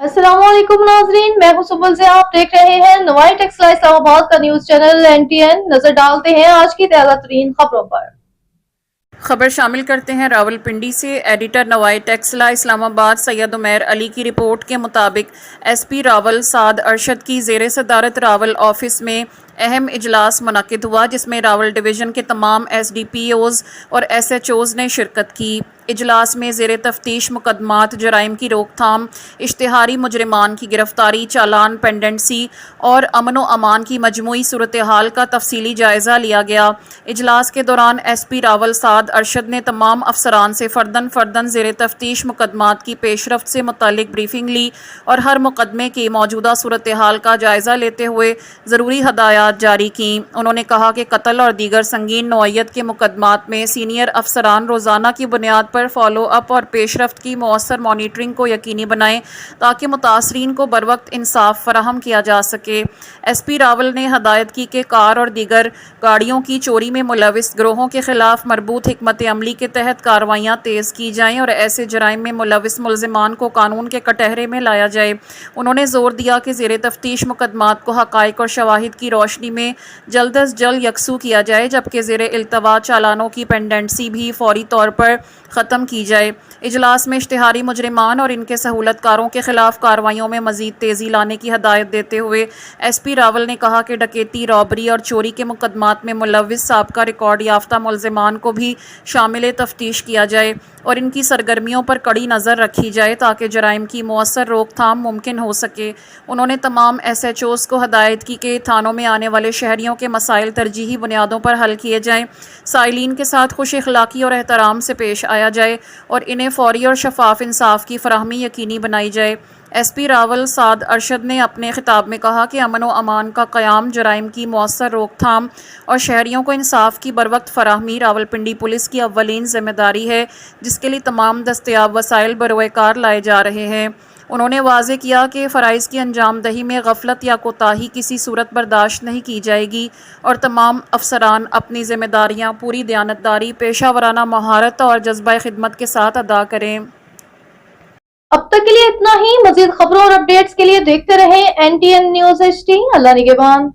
अस्सलाम वालेकुम नाज़रीन, मैं हूं सुबल से। आप देख रहे हैं नवाई टेक्सला इस्लामाबाद का न्यूज चैनल NTN। नजर डालते हैं आज की ताज़ा तरीन खबरों पर। खबर शामिल करते हैं रावलपिंडी से। एडिटर नवाई टेक्सला इस्लामाबाद सैयद उमैर अली की रिपोर्ट के मुताबिक SP रावल साद अरशद की ज़ेर सदारत रावल ऑफिस में अहम इजलास मुनक्किद हुआ, जिसमें रावल डिवीज़न के तमाम SDPOs और SHOs ने शिरकत की। इजलास में ज़ेर तफ्तीश मुकदमात, जराइम की रोकथाम, इश्तिहारी मुजरिमान की गिरफ्तारी, चालान पेंडेंसी और अमन व अमान की मजमूई सूरत हाल का तफसीली जायज़ा लिया गया। इजलास के दौरान SP रावल साद अरशद ने तमाम अफसरान से फ़र्दन ज़ेर तफ्तीश मुकदमात की पेशरफ्त से मुतल्लिक ब्रीफिंग ली और हर मुकदमे की मौजूदा सूरत हाल का जायज़ा लेते हुए ज़रूरी हदायत जारी की। उन्होंने कहा कि कत्ल और दीगर संगीन नौइयत के मुकदमात में सीनियर अफसरान रोज़ाना की बुनियाद पर फॉलो अप और पेशरफ्त की मौसर मॉनिटरिंग को यकीनी बनाएं ताकि मुतासरीन को बर वक्त इंसाफ फराहम किया जा सके। SP रावल ने हदायत की कि कार और दीगर गाड़ियों की चोरी में मुलविस गिरोहों के खिलाफ मरबूत हिकमत अमली के तहत कार्रवाइयाँ तेज़ की जाएँ और ऐसे जराइम में मुलविस मुलजिमान को कानून के कटहरे में लाया जाए। उन्होंने जोर दिया कि ज़ेर तफ्तीश मुकदमात को हक़ाइक़ और शवाहिद की रोशनी में जल्द अज जल्द यकसू किया जाए, जबकि ज़ेर इल्तवा चालानों की पेंडेंसी भी फौरी तौर पर ख़त्म की जाए। इजलास में इश्तिहारी मुजरिमान और इनके सहूलतकारों के खिलाफ कार्रवाइयों में मज़ीद तेज़ी लाने की हदायत देते हुए SP रावल ने कहा कि डकैती, रॉबरी और चोरी के मुकदमात में मुलविस साबका रिकॉर्ड याफ्ता मुलजिमान को भी शामिल तफ्तीश किया जाए और इनकी सरगर्मियों पर कड़ी नज़र रखी जाए ताकि जराइम की मौसर रोकथाम मुमकिन हो सके। उन्होंने तमाम SHOs को हदायत की कि थानों में आने वाले शहरियों के मसाइल तरजीही बुनियादों पर हल किए जाएँ, साइलीन के साथ खुश अखलाकी और एहतराम से पेश आया जाए और इन्हें फौरी और शफाफ इंसाफ की फराहमी यकीनी बनाई जाए। SP रावल साद अरशद ने अपने खिताब में कहा कि अमन व अमान का क़याम, जराइम की मौसर रोकथाम और शहरियों को इंसाफ की बर वक्त फराहमी रावलपिंडी पुलिस की अव्वलीन ज़िम्मेदारी है, जिसके लिए तमाम दस्तयाब वसाइल बरोएकार लाए जा रहे हैं। उन्होंने वाज़े किया कि फ़राइज़ की अंजाम दही में गफलत या कोताही किसी सूरत बर्दाश्त नहीं की जाएगी और तमाम अफसरान अपनी ज़िम्मेदारियाँ पूरी दयानतदारी, पेशा वराना महारत और जज्बा खिदमत के साथ अदा करें। अब तक के लिए इतना ही। मज़ीद खबरों और अपडेट्स के लिए देखते रहें NTN News HD। अल्लाह निगहबान।